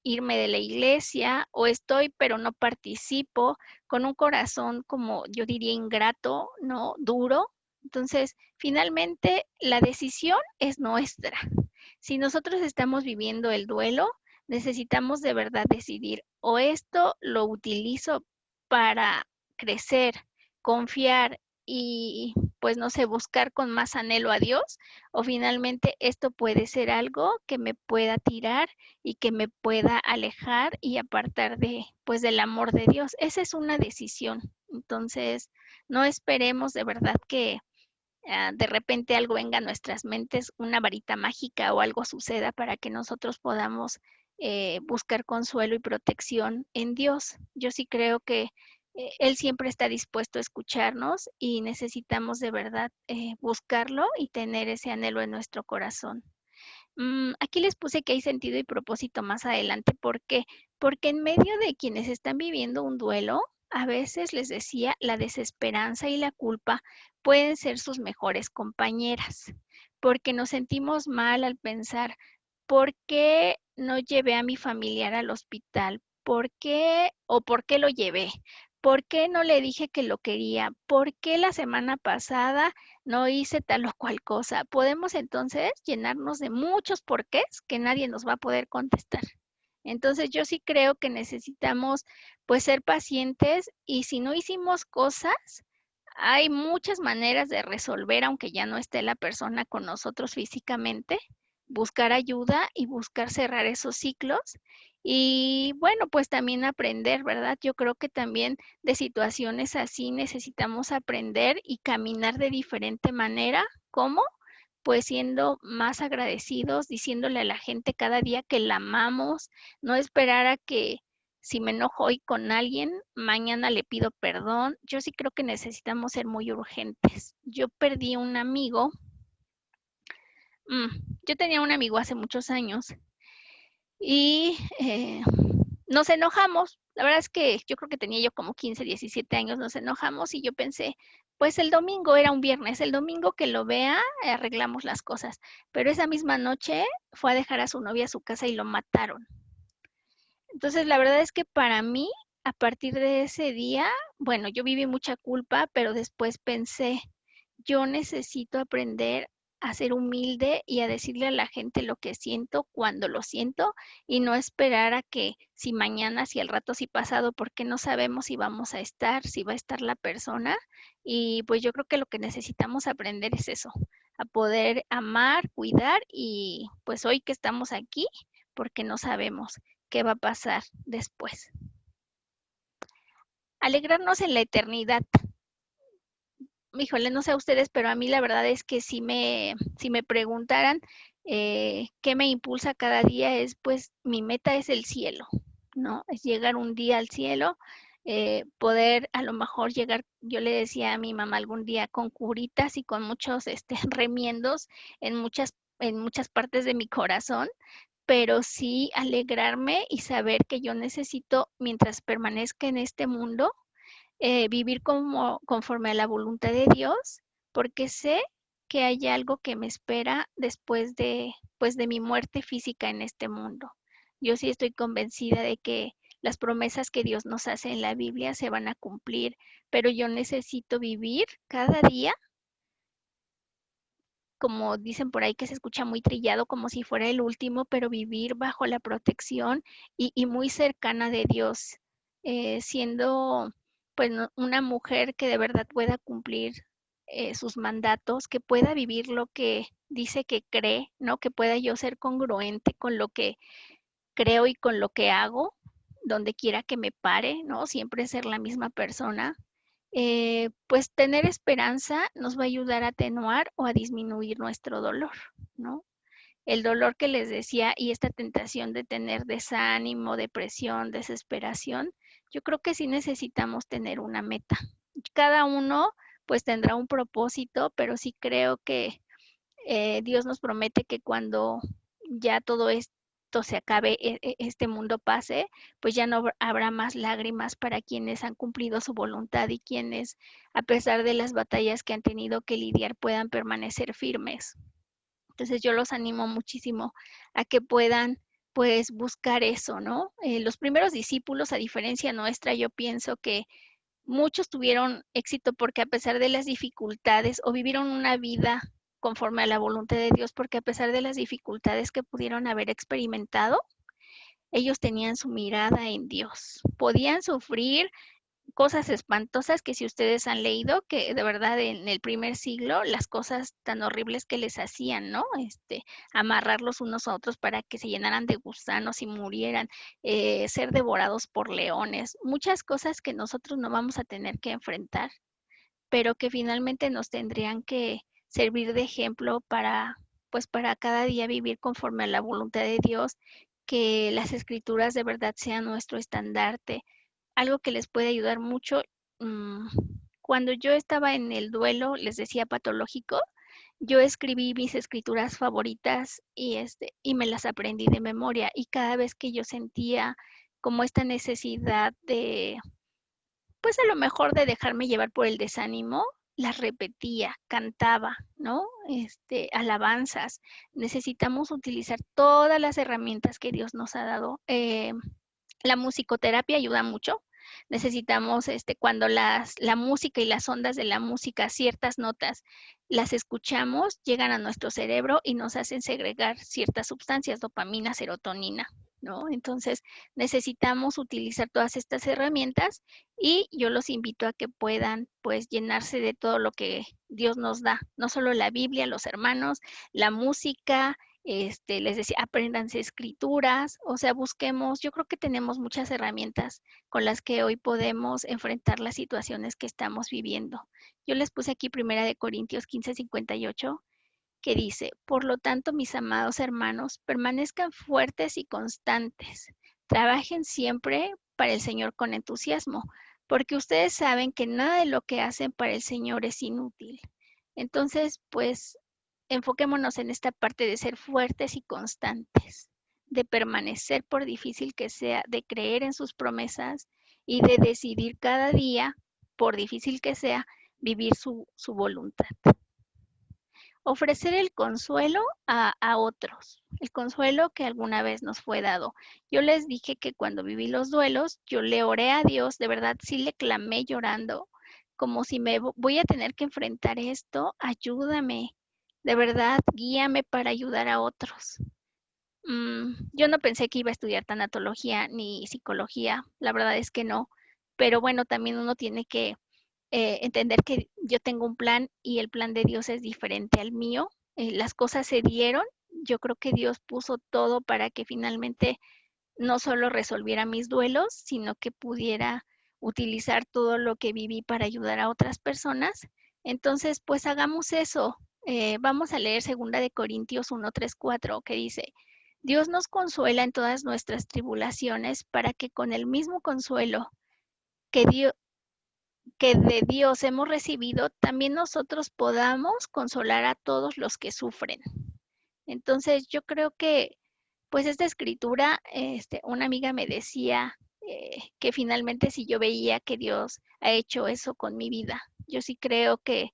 irme de la iglesia, o estoy, pero no participo, con un corazón como yo diría ingrato, ¿no? Duro. Entonces, finalmente, la decisión es nuestra. Si nosotros estamos viviendo el duelo, necesitamos de verdad decidir o esto lo utilizo para crecer, confiar y pues no sé, buscar con más anhelo a Dios o finalmente esto puede ser algo que me pueda tirar y que me pueda alejar y apartar de pues del amor de Dios. Esa es una decisión. Entonces, no esperemos de verdad que de repente algo venga a nuestras mentes, una varita mágica o algo suceda para que nosotros podamos buscar consuelo y protección en Dios. Yo sí creo que Él siempre está dispuesto a escucharnos y necesitamos de verdad buscarlo y tener ese anhelo en nuestro corazón. Aquí les puse que hay sentido y propósito más adelante. ¿Por qué? Porque en medio de quienes están viviendo un duelo, a veces les decía, la desesperanza y la culpa pueden ser sus mejores compañeras, porque nos sentimos mal al pensar, ¿por qué no llevé a mi familiar al hospital? ¿Por qué o por qué lo llevé? ¿Por qué no le dije que lo quería? ¿Por qué la semana pasada no hice tal o cual cosa? Podemos entonces llenarnos de muchos porqués que nadie nos va a poder contestar. Entonces yo sí creo que necesitamos pues ser pacientes y si no hicimos cosas, hay muchas maneras de resolver, aunque ya no esté la persona con nosotros físicamente, buscar ayuda y buscar cerrar esos ciclos. Y bueno, pues también aprender, ¿verdad? Yo creo que también de situaciones así necesitamos aprender y caminar de diferente manera. ¿Cómo? pues siendo más agradecidos, diciéndole a la gente cada día que la amamos, no esperar a que si me enojo hoy con alguien, mañana le pido perdón. Yo sí creo que necesitamos ser muy urgentes. Yo perdí un amigo, mm, yo tenía un amigo hace muchos años y nos enojamos. La verdad es que yo creo que tenía yo como 15, 17 años, nos enojamos y yo pensé, pues el domingo era un viernes, el domingo que lo vea, arreglamos las cosas. Pero esa misma noche fue a dejar a su novia a su casa y lo mataron. Entonces, la verdad es que para mí, a partir de ese día, bueno, yo viví mucha culpa, pero después pensé, yo necesito aprender a ser humilde y a decirle a la gente lo que siento cuando lo siento y no esperar a que si mañana, si al rato, si pasado, porque no sabemos si vamos a estar, si va a estar la persona. Y pues yo creo que lo que necesitamos aprender es eso, a poder amar, cuidar y pues hoy que estamos aquí, porque no sabemos qué va a pasar después. Alegrarnos en la eternidad. Híjole, no sé a ustedes, pero a mí la verdad es que si me preguntaran qué me impulsa cada día es, pues mi meta es el cielo, ¿no? Es llegar un día al cielo, poder a lo mejor llegar, yo le decía a mi mamá algún día con curitas y con muchos remiendos en muchas partes de mi corazón, pero sí alegrarme y saber que yo necesito, mientras permanezca en este mundo, vivir como conforme a la voluntad de Dios, porque sé que hay algo que me espera después de, pues, de mi muerte física en este mundo. Yo sí estoy convencida de que las promesas que Dios nos hace en la Biblia se van a cumplir, pero yo necesito vivir cada día, como dicen por ahí que se escucha muy trillado, como si fuera el último, pero vivir bajo la protección y muy cercana de Dios, siendo pues una mujer que de verdad pueda cumplir sus mandatos, que pueda vivir lo que dice que cree, ¿no? Que pueda yo ser congruente con lo que creo y con lo que hago, donde quiera que me pare, ¿no? Siempre ser la misma persona. Pues tener esperanza nos va a ayudar a atenuar o a disminuir nuestro dolor, ¿no? El dolor que les decía y esta tentación de tener desánimo, depresión, desesperación, yo creo que sí necesitamos tener una meta. Cada uno pues tendrá un propósito, pero sí creo que Dios nos promete que cuando ya todo esto se acabe, este mundo pase, pues ya no habrá más lágrimas para quienes han cumplido su voluntad y quienes, a pesar de las batallas que han tenido que lidiar, puedan permanecer firmes. Entonces yo los animo muchísimo a que puedan pues buscar eso, ¿no? Los primeros discípulos, a diferencia nuestra, yo pienso que muchos tuvieron éxito porque a pesar de las dificultades o vivieron una vida conforme a la voluntad de Dios, porque a pesar de las dificultades que pudieron haber experimentado, ellos tenían su mirada en Dios. Podían sufrir cosas espantosas que si ustedes han leído, que de verdad en el primer siglo, las cosas tan horribles que les hacían, ¿no? Amarrarlos unos a otros para que se llenaran de gusanos y murieran, ser devorados por leones, muchas cosas que nosotros no vamos a tener que enfrentar, pero que finalmente nos tendrían que servir de ejemplo para, pues para cada día vivir conforme a la voluntad de Dios, que las escrituras de verdad sean nuestro estandarte, algo que les puede ayudar mucho. mm, Cuando yo estaba en el duelo, les decía patológico, yo escribí mis escrituras favoritas y me las aprendí de memoria. Y cada vez que yo sentía como esta necesidad de, pues a lo mejor de dejarme llevar por el desánimo, las repetía, cantaba, ¿no? Alabanzas. Necesitamos utilizar todas las herramientas que Dios nos ha dado. La musicoterapia ayuda mucho. Necesitamos, cuando la música y las ondas de la música, ciertas notas, las escuchamos, llegan a nuestro cerebro y nos hacen segregar ciertas sustancias, dopamina, serotonina, ¿no? Entonces, necesitamos utilizar todas estas herramientas y yo los invito a que puedan, pues, llenarse de todo lo que Dios nos da, no solo la Biblia, los hermanos, la música, les decía, apréndanse escrituras, o sea, busquemos, yo creo que tenemos muchas herramientas con las que hoy podemos enfrentar las situaciones que estamos viviendo. Yo les puse aquí Primera de Corintios 15:58 que dice: por lo tanto, mis amados hermanos, permanezcan fuertes y constantes. Trabajen siempre para el Señor con entusiasmo, porque ustedes saben que nada de lo que hacen para el Señor es inútil. Entonces, pues, enfoquémonos en esta parte de ser fuertes y constantes, de permanecer por difícil que sea, de creer en sus promesas y de decidir cada día, por difícil que sea, vivir su voluntad. Ofrecer el consuelo a otros, el consuelo que alguna vez nos fue dado. Yo les dije que cuando viví los duelos, yo le oré a Dios, de verdad sí le clamé llorando, como si me voy a tener que enfrentar esto, ayúdame, de verdad, guíame para ayudar a otros. Yo no pensé que iba a estudiar tanatología ni psicología, la verdad es que no, pero bueno, también uno tiene que entender que yo tengo un plan y el plan de Dios es diferente al mío. Las cosas se dieron, yo creo que Dios puso todo para que finalmente no solo resolviera mis duelos, sino que pudiera utilizar todo lo que viví para ayudar a otras personas. Entonces, pues hagamos eso. Vamos a leer 2 Corintios 1, 3, 4, que dice: Dios nos consuela en todas nuestras tribulaciones para que con el mismo consuelo que Dios que de Dios hemos recibido, también nosotros podamos consolar a todos los que sufren. Entonces, yo creo que, pues, esta escritura, una amiga me decía que finalmente si yo veía que Dios ha hecho eso con mi vida, yo sí creo que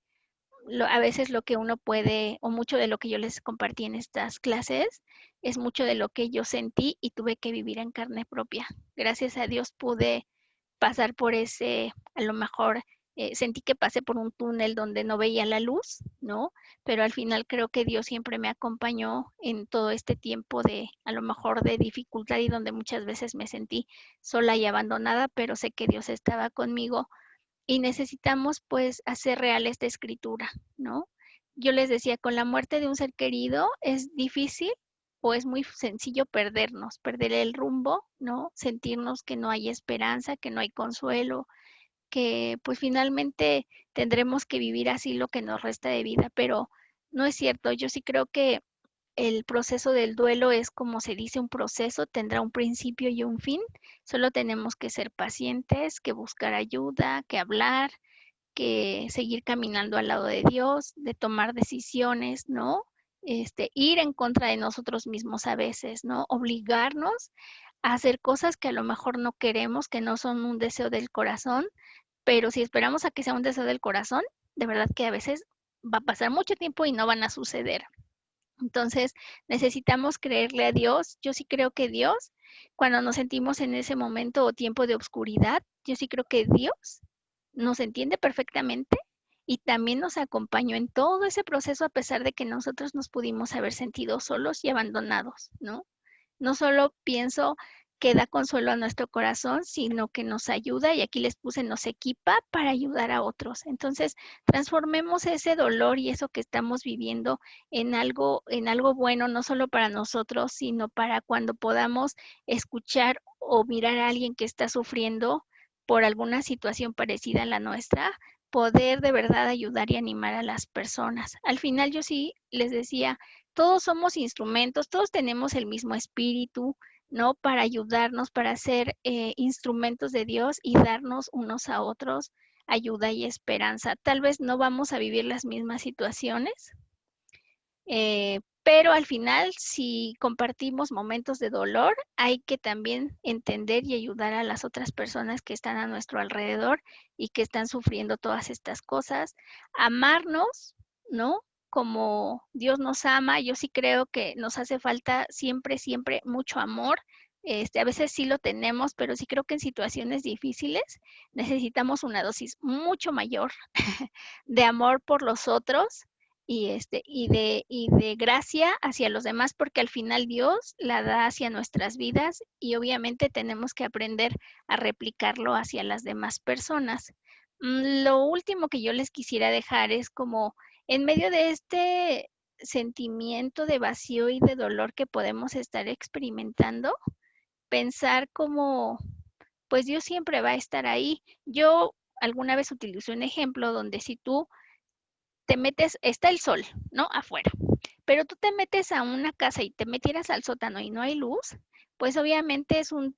a veces lo que uno puede, o mucho de lo que yo les compartí en estas clases, es mucho de lo que yo sentí y tuve que vivir en carne propia. Gracias a Dios pude pasar por ese, a lo mejor sentí que pasé por un túnel donde no veía la luz, ¿no? Pero al final creo que Dios siempre me acompañó en todo este tiempo de, a lo mejor, de dificultad y donde muchas veces me sentí sola y abandonada, pero sé que Dios estaba conmigo y necesitamos pues hacer real esta escritura, ¿no? Yo les decía, con la muerte de un ser querido es difícil o es muy sencillo perdernos, perder el rumbo, ¿no? Sentirnos que no hay esperanza, que no hay consuelo, que pues finalmente tendremos que vivir así lo que nos resta de vida, pero no es cierto. Yo sí creo que el proceso del duelo es, como se dice, un proceso, tendrá un principio y un fin. Solo tenemos que ser pacientes, que buscar ayuda, que hablar, que seguir caminando al lado de Dios, de tomar decisiones, ¿no? Ir en contra de nosotros mismos a veces, ¿no? Obligarnos a hacer cosas que a lo mejor no queremos, que no son un deseo del corazón, pero si esperamos a que sea un deseo del corazón, de verdad que a veces va a pasar mucho tiempo y no van a suceder. Entonces, necesitamos creerle a Dios. Yo sí creo que Dios, cuando nos sentimos en ese momento o tiempo de oscuridad, yo sí creo que Dios nos entiende perfectamente y también nos acompañó en todo ese proceso a pesar de que nosotros nos pudimos haber sentido solos y abandonados, ¿no? No solo pienso que da consuelo a nuestro corazón, sino que nos ayuda, y aquí les puse, nos equipa para ayudar a otros. Entonces, transformemos ese dolor y eso que estamos viviendo en algo bueno, no solo para nosotros, sino para cuando podamos escuchar o mirar a alguien que está sufriendo por alguna situación parecida a la nuestra, poder de verdad ayudar y animar a las personas. Al final yo sí les decía, todos somos instrumentos, todos tenemos el mismo espíritu, ¿no? Para ayudarnos, para ser instrumentos de Dios y darnos unos a otros ayuda y esperanza. Tal vez no vamos a vivir las mismas situaciones, pero al final, si compartimos momentos de dolor, hay que también entender y ayudar a las otras personas que están a nuestro alrededor y que están sufriendo todas estas cosas. Amarnos, ¿no? Como Dios nos ama, yo sí creo que nos hace falta siempre, siempre mucho amor. A veces sí lo tenemos, pero sí creo que en situaciones difíciles necesitamos una dosis mucho mayor de amor por los otros y de gracia hacia los demás, porque al final Dios la da hacia nuestras vidas y obviamente tenemos que aprender a replicarlo hacia las demás personas. Lo último que yo les quisiera dejar es como en medio de este sentimiento de vacío y de dolor que podemos estar experimentando, pensar como, pues Dios siempre va a estar ahí. Yo alguna vez utilicé un ejemplo donde si tú te metes, está el sol, ¿no? Afuera. Pero tú te metes a una casa y te metieras al sótano y no hay luz, pues obviamente es un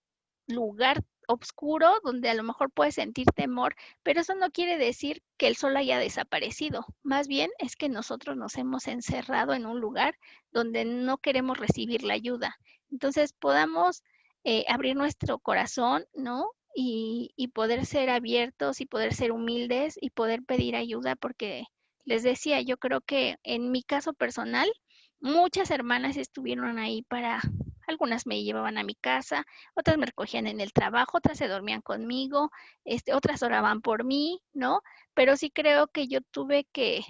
lugar oscuro donde a lo mejor puedes sentir temor, pero eso no quiere decir que el sol haya desaparecido. Más bien es que nosotros nos hemos encerrado en un lugar donde no queremos recibir la ayuda. Entonces podamos abrir nuestro corazón, ¿no? Y poder ser abiertos y poder ser humildes y poder pedir ayuda porque les decía, yo creo que en mi caso personal, muchas hermanas estuvieron ahí para, algunas me llevaban a mi casa, otras me recogían en el trabajo, otras se dormían conmigo, otras oraban por mí, ¿no? Pero sí creo que yo tuve que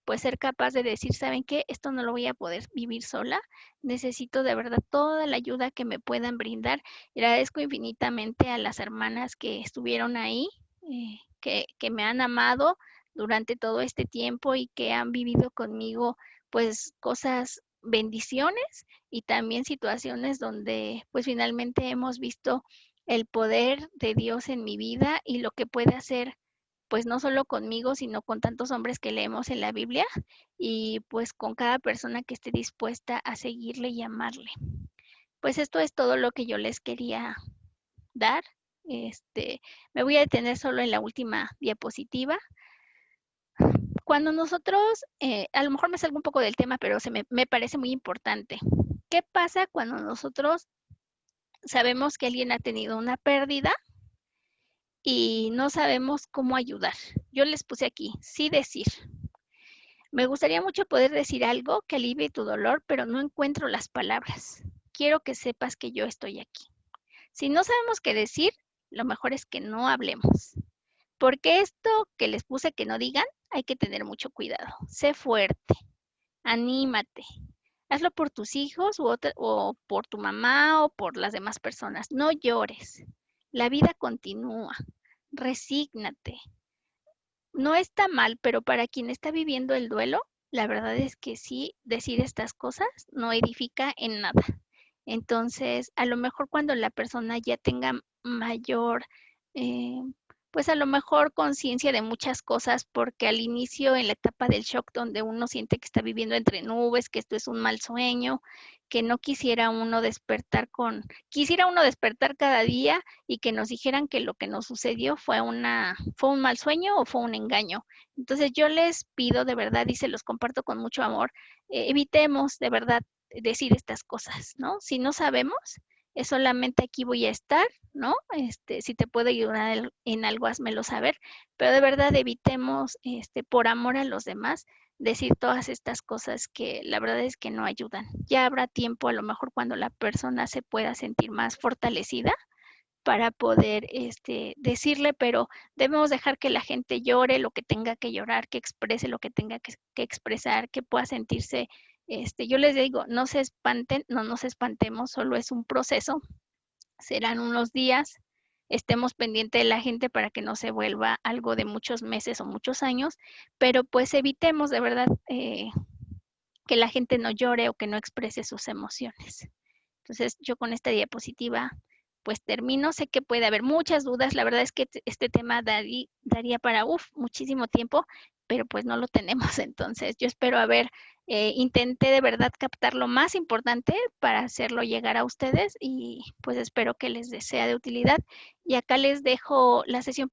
pues ser capaz de decir, ¿saben qué? Esto no lo voy a poder vivir sola, necesito de verdad toda la ayuda que me puedan brindar. Y agradezco infinitamente a las hermanas que estuvieron ahí, que me han amado durante todo este tiempo y que han vivido conmigo pues cosas, bendiciones y también situaciones donde pues finalmente hemos visto el poder de Dios en mi vida y lo que puede hacer pues no solo conmigo, sino con tantos hombres que leemos en la Biblia y pues con cada persona que esté dispuesta a seguirle y amarle. Pues esto es todo lo que yo les quería dar. Me voy a detener solo en la última diapositiva. Cuando nosotros, a lo mejor me salgo un poco del tema, pero me parece muy importante. ¿Qué pasa cuando nosotros sabemos que alguien ha tenido una pérdida y no sabemos cómo ayudar? Yo les puse aquí, sí decir. Me gustaría mucho poder decir algo que alivie tu dolor, pero no encuentro las palabras. Quiero que sepas que yo estoy aquí. Si no sabemos qué decir, lo mejor es que no hablemos. Porque esto que les puse que no digan, hay que tener mucho cuidado. Sé fuerte, anímate. Hazlo por tus hijos o por tu mamá o por las demás personas. No llores. La vida continúa. Resígnate. No está mal, pero para quien está viviendo el duelo, la verdad es que sí, decir estas cosas no edifica en nada. Entonces, a lo mejor cuando la persona ya tenga mayor, eh, pues a lo mejor conciencia de muchas cosas, porque al inicio, en la etapa del shock, donde uno siente que está viviendo entre nubes, que esto es un mal sueño, que no quisiera uno despertar cada día y que nos dijeran que lo que nos sucedió fue un mal sueño o fue un engaño. Entonces yo les pido de verdad y se los comparto con mucho amor, evitemos de verdad decir estas cosas, ¿no? Si no sabemos, es solamente aquí voy a estar, ¿no? Si te puedo ayudar en algo, házmelo saber, pero de verdad evitemos, por amor a los demás, decir todas estas cosas que la verdad es que no ayudan. Ya habrá tiempo, a lo mejor cuando la persona se pueda sentir más fortalecida para poder decirle, pero debemos dejar que la gente llore lo que tenga que llorar, que exprese lo que tenga que expresar, que pueda sentirse, yo les digo, no se espanten, no nos espantemos, solo es un proceso, serán unos días, estemos pendientes de la gente para que no se vuelva algo de muchos meses o muchos años, pero pues evitemos de verdad que la gente no llore o que no exprese sus emociones. Entonces, yo con esta diapositiva pues termino. Sé que puede haber muchas dudas. La verdad es que este tema daría para muchísimo tiempo, pero pues no lo tenemos. Entonces, yo espero intenté de verdad captar lo más importante para hacerlo llegar a ustedes y pues espero que les sea de utilidad. Y acá les dejo la sesión